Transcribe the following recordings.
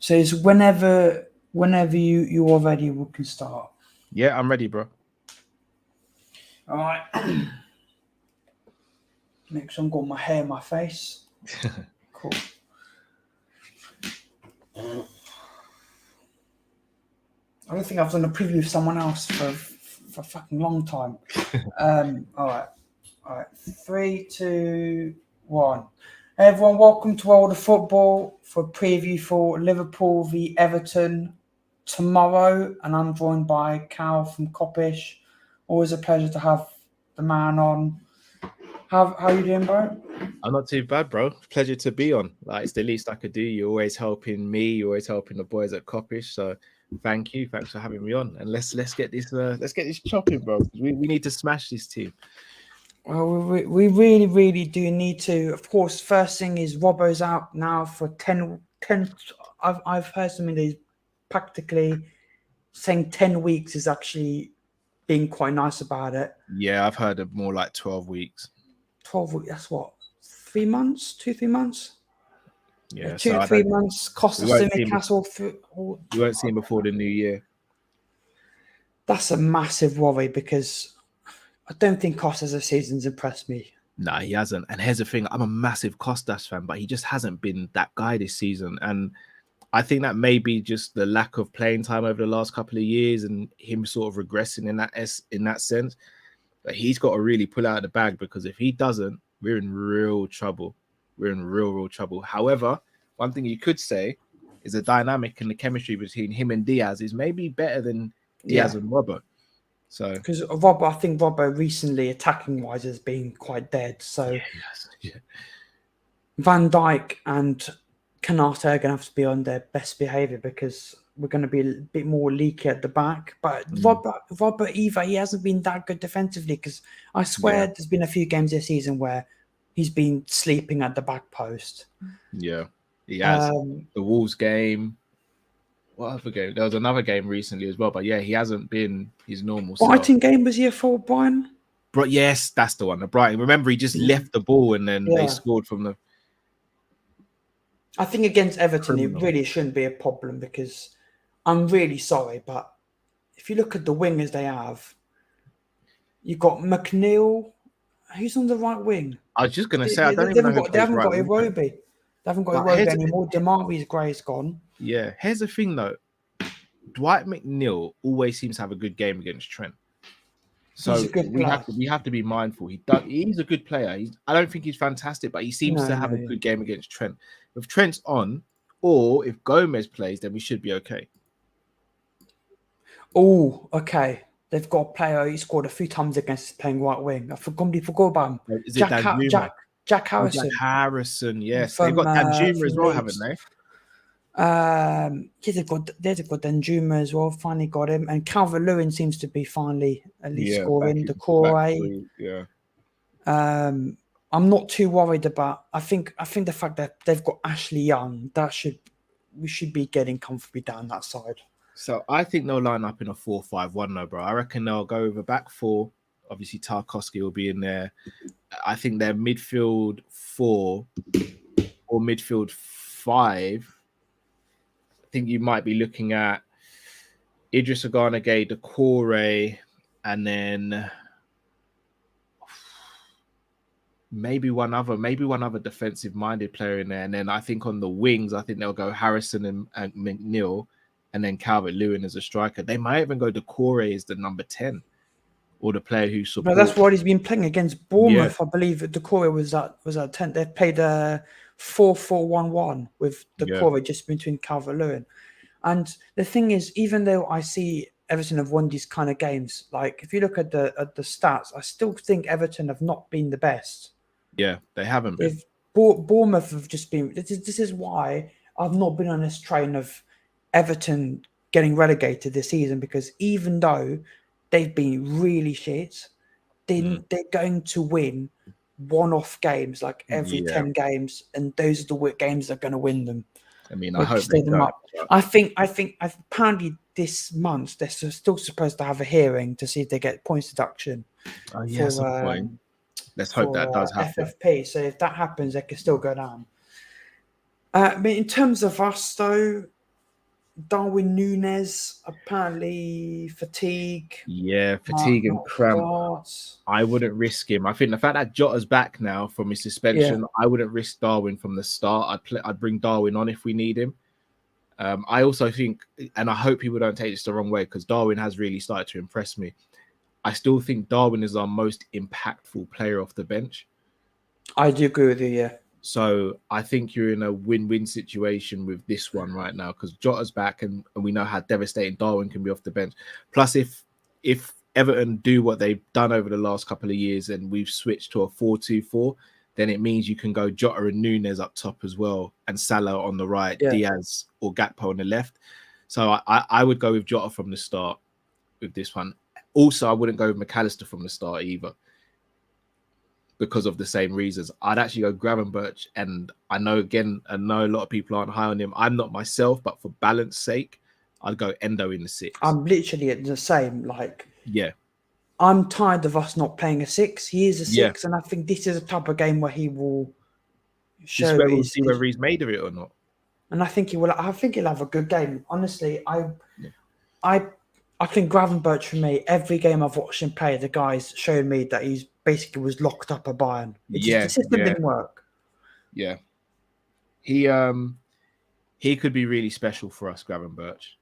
So it's whenever you are ready, we can start. Yeah, I'm ready, bro. All right. Next one, got my hair in my face. Cool. I don't think I've done a preview of someone else for a fucking long time. All right. 3, 2, 1. Hey everyone, welcome to World of Football for a preview for Liverpool v Everton tomorrow, and I'm joined by Cal from Coppish. Always a pleasure to have the man on. How you doing, bro? I'm not too bad, bro. Pleasure to be on. Like, it's the least I could do. You're always helping me. You're always helping the boys at Coppish. So thank you. Thanks for having me on. And let's get this chopping, bro. We need to smash this team. Well, we really do need to. Of course, first thing is Robbo's out now for 10. I've heard something that is practically saying 10 weeks is actually being quite nice about it. Yeah, I've heard of more like 12 weeks. 12 weeks, that's what? 3 months? 2-3 months? Yeah, 2-3 months. Cost us Newcastle. You won't see him before the new year. That's a massive worry because I don't think Costa's a season's impressed me. Nah, he hasn't. And here's the thing, I'm a massive Costas fan, but he just hasn't been that guy this season. And I think that may be just the lack of playing time over the last couple of years and him sort of regressing in that sense. But he's got to really pull out of the bag, because if he doesn't, we're in real trouble. We're in real trouble. However, one thing you could say is the dynamic and the chemistry between him and Diaz is maybe better than Diaz and Robbo. So because I think Robbo recently, attacking wise, has been quite dead. So Van Dijk and Kanata are going to have to be on their best behaviour, because we're going to be a bit more leaky at the back. But Robbo Eva, he hasn't been that good defensively, because I swear there's been a few games this season where he's been sleeping at the back post. Yeah, he has. The Wolves game. What other game? There was another game recently as well, but yeah, he hasn't been his normal self. Brighton game was here for Brian? But yes, that's the one. The Brighton. Remember, he just left the ball and then they scored from the. I think against Everton, it really shouldn't be a problem, because I'm really sorry, but if you look at the wingers they have, you've got McNeil. Who's on the right wing? I was just going to say, they haven't got Iwobi. They haven't got Iwobi anymore. Demarais Gray's gone. Yeah. Here's the thing, though. Dwight McNeil always seems to have a good game against Trent. So we have to be mindful. He's a good player. I don't think he's fantastic, but he seems to have a good game against Trent. If Trent's on, or if Gomez plays, then we should be okay. Oh, okay. They've got a player he scored a few times against playing right wing. I completely forgot about him. Is it Jack Harrison? Jack Harrison, yes. They've got Danjuma as well, haven't they? They've got Danjuma as well. Finally got him, and Calvert-Lewin seems to be finally at least scoring. The core. I'm not too worried about. I think the fact that they've got Ashley Young, we should be getting comfortably down that side. So I think they'll line up in a 4-5-1, no, bro. I reckon they'll go with a back four. Obviously, Tarkowski will be in there. I think their midfield 4 or midfield 5. I think you might be looking at Idris Oganagay, Doucouré, and then maybe one other defensive-minded player in there. And then I think on the wings, I think they'll go Harrison and McNeil, and then Calvert-Lewin as a striker. They might even go Doucouré as the number 10, or the player who supports. No, that's what he's been playing against Bournemouth. I believe Doucouré was at 10. They've played a 4-4-1-1 with Doucouré just between Calvert-Lewin. And the thing is, even though I see Everton have won these kind of games, like if you look at the stats, I still think Everton have not been the best. Yeah, they haven't been. Bournemouth have just been. This is why I've not been on this train of Everton getting relegated this season, because even though they've been really shit, they're going to win one-off games like every 10 games, and those are the games that are going to win them. I mean, I hope they them up. I think apparently this month they're still supposed to have a hearing to see if they get points deduction. Oh, yeah, that's a point. Let's hope that does happen. FFP. So if that happens, they can still go down. But in terms of us, though, Darwin Núñez, apparently fatigue. Yeah, fatigue and Not cramp. starts. I wouldn't risk him. I think the fact that Jota's back now from his suspension, I wouldn't risk Darwin from the start. I'd bring Darwin on if we need him. I also think, and I hope people don't take this the wrong way, because Darwin has really started to impress me. I still think Darwin is our most impactful player off the bench. I do agree with you, yeah. So I think you're in a win-win situation with this one right now, because Jota's back and we know how devastating Darwin can be off the bench. Plus, if Everton do what they've done over the last couple of years and we've switched to a 4-2-4, then it means you can go Jota and Núñez up top as well, and Salah on the right, Diaz or Gakpo on the left. So I would go with Jota from the start with this one. Also, I wouldn't go with McAllister from the start either, because of the same reasons. I'd actually go Gravenberch, and I know a lot of people aren't high on him. I'm not myself, but for balance sake, I'd go Endo in the 6. I'm literally at the same. Like, yeah, I'm tired of us not playing a 6. He is a 6, and I think this is a type of game where he will show. We'll see whether he's made of it or not. And I think he will. I think he'll have a good game. Honestly, I think Gravenberch, for me, every game I've watched him play, the guy's shown me that he's basically was locked up at Bayern. The system didn't work. Yeah, he could be really special for us, Gravenberch,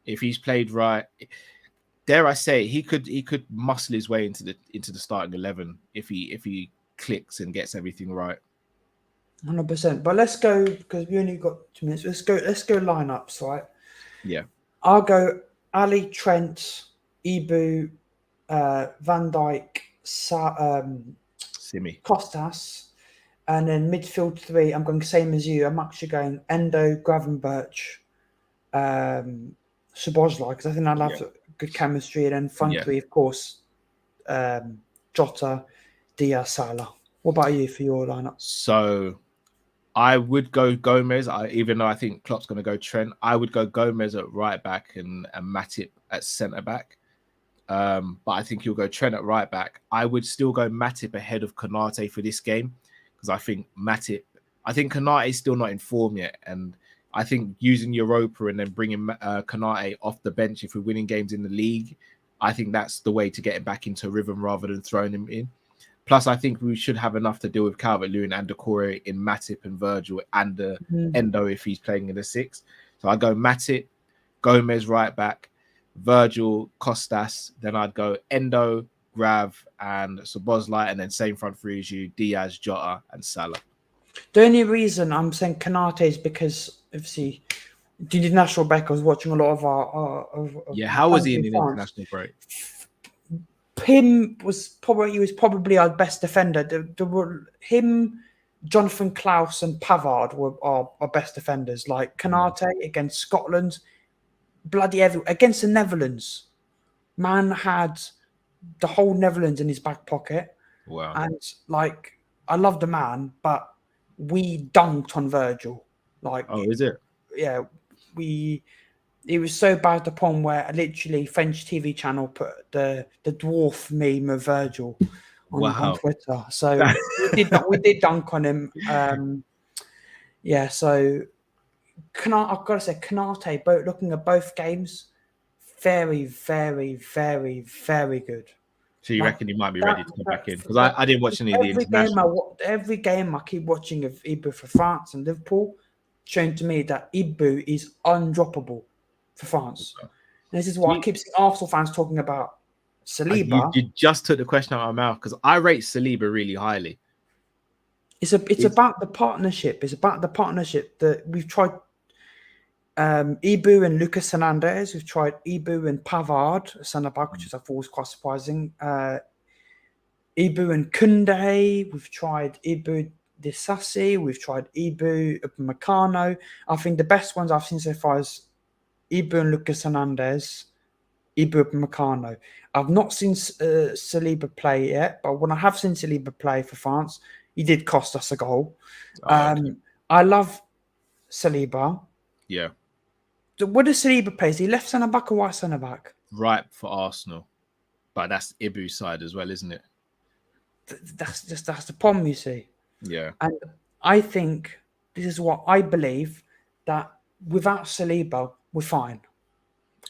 if he's played right. Dare I say, he could muscle his way into the starting 11 if he clicks and gets everything right. 100%. But let's go, because we only got 2 minutes. Let's go lineups, right? Yeah, I'll go Ali, Trent, Ibu, Van Dijk, Simi, Costas, and then midfield 3. I'm going same as you. I'm actually going Endo, Gravenberch, Szoboszlai, because I think I'll have good chemistry. And then front 3, of course, Jota, Diaz, Salah. What about you for your lineup? So I would go Gomez. Even though I think Klopp's going to go Trent, I would go Gomez at right back and Matip at centre back. But I think he'll go Trent at right back. I would still go Matip ahead of Konate for this game, because I think Konate is still not in form yet, and I think using Europa and then bringing Konate off the bench if we're winning games in the league, I think that's the way to get him back into rhythm rather than throwing him in. Plus, I think we should have enough to deal with Calvert-Lewin and Doucouré in Matip and Virgil and Endo if he's playing in the 6. So I'd go Matip, Gomez right back, Virgil, Costas. Then I'd go Endo, Grav, and Szoboszlai, and then same front 3 as you, Diaz, Jota, and Salah. The only reason I'm saying Konate is because, obviously, the international break, I was watching a lot of our how was he in the international break? He was probably our best defender. Him, Jonathan Klaus, and Pavard were our best defenders. Like Konate against Scotland, against the Netherlands, man had the whole Netherlands in his back pocket. Wow! And I love the man, but we dunked on Virgil. Is it? Yeah, it was so bad to the point where literally French TV channel put the dwarf meme of Virgil on Twitter. So we did dunk on him. So I've got to say, Konate, looking at both games, very, very, very, very good. So you reckon he might be ready to come back in? Because I didn't watch any of the international. Every game I keep watching of Ibu for France and Liverpool, showing to me that Ibu is undroppable for France. And this is what I keep seeing Arsenal fans talking about Saliba. You just took the question out of my mouth, because I rate Saliba really highly. It's about the partnership. It's about the partnership that we've tried. Ibu and Lucas Hernandez. We've tried Ibu and Pavard, centre back, which I thought was quite surprising. Ibu and Koundé. We've tried Ibu Disasi. We've tried Ibu Upamecano. I think the best ones I've seen so far is Ibu and Lucas Hernandez, Ibu Upamecano. I've not seen Saliba play yet, but when I have seen Saliba play for France, he did cost us a goal. Okay. I love Saliba. Yeah. What does Saliba play? Is he left centre back or right centre back? Right for Arsenal, but that's Ibu's side as well, isn't it? That's the problem, you see. Yeah. And I think this is what I believe, that without Saliba, we're fine.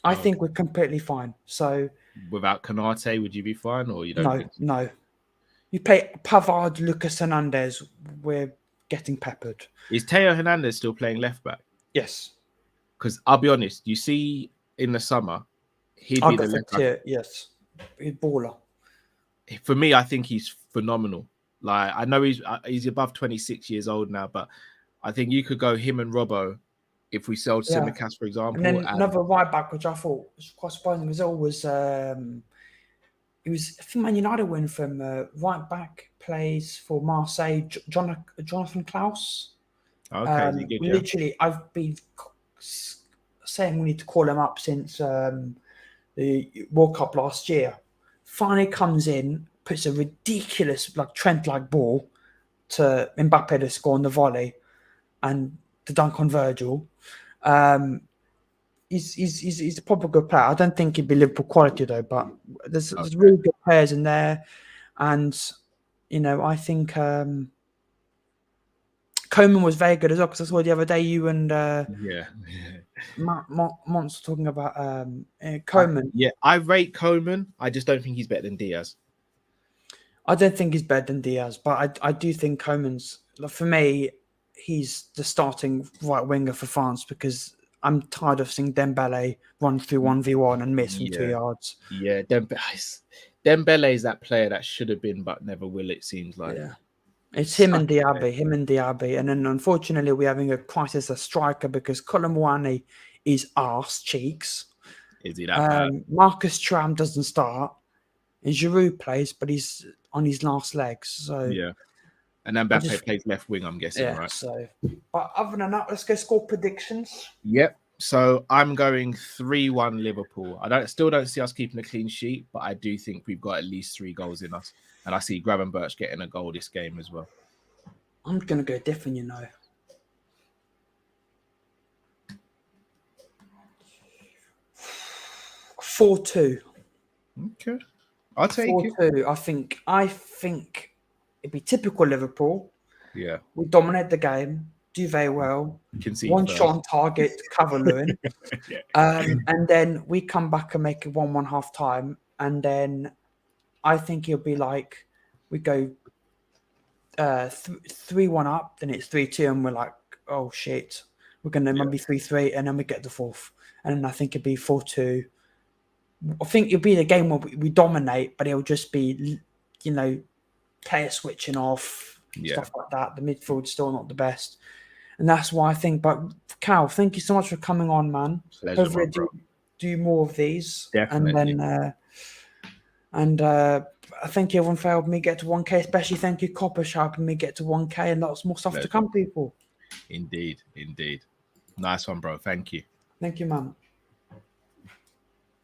I Okay. think we're completely fine. So Without Kanate, would you be fine, or you don't think? no. You play Pavard, Lucas Hernandez, we're getting peppered. Is Teo Hernandez still playing left back? Yes. Because I'll be honest, you see, in the summer, he'd I'll be go the for left back. Tier, yes. He's baller. For me, I think he's phenomenal. Like, I know he's above 26 years old now, but I think you could go him and Robbo if we sold Yeah. Tsimikas, for example. And then another right back, which I thought was quite surprising, was always it was, I think Man United went from right back, plays for Marseille, Jonathan Klaus. Okay, is he good, yeah? Literally, I've been saying we need to call him up since the World Cup last year. Finally comes in, puts a ridiculous, like Trent-like ball to Mbappe to score on the volley and to dunk on Virgil. He's a proper good player. I don't think he'd be Liverpool quality though, but there's really good players in there, and you know I think Coman was very good as well, because I saw the other day you and Monts talking about Coman. I rate Coman. I just don't think he's better than Diaz. I don't think he's better than Diaz, but I do think Coman's, for me, he's the starting right winger for France, because I'm tired of seeing Dembele run through 1v1 and miss from 2 yards. Yeah, Dembele is that player that should have been but never will, it seems like. Yeah. It's him and Diaby. And then unfortunately we're having a crisis at striker because Colomwani is arse cheeks. Is he that bad? Marcus Thuram doesn't start. And Giroud plays, but he's on his last legs. So yeah. And then Mbappe plays left wing, I'm guessing, right? So, but other than that, let's go score predictions. Yep. So I'm going 3-1 Liverpool. I still don't see us keeping a clean sheet, but I do think we've got at least 3 goals in us. And I see Gravenberch getting a goal this game as well. I'm going to go different, you know. 4-2. Okay. I'll take 4-2. I think it'd be typical Liverpool. Yeah. We dominate the game, do very well. One shot on target, cover Lewin. And then we come back and make it 1-1 half time. And then I think it'll be like we go 3-1 up, then it's 3-2, and we're like, oh shit, we're going to maybe 3-3, and then we get the fourth. And then I think it'd be 4-2. I think it'll be the game where we dominate, but it'll just be, you know, player switching off, stuff like that. The midfield's still not the best. And that's why I think, but Cal, thank you so much for coming on, man. Pleasure, hopefully do more of these. Definitely. And then, I thank everyone for helping me get to 1K, especially thank you, Coppish, for helping me get to 1K, and lots more stuff to come, people. Indeed. Nice one, bro. Thank you. Thank you, man.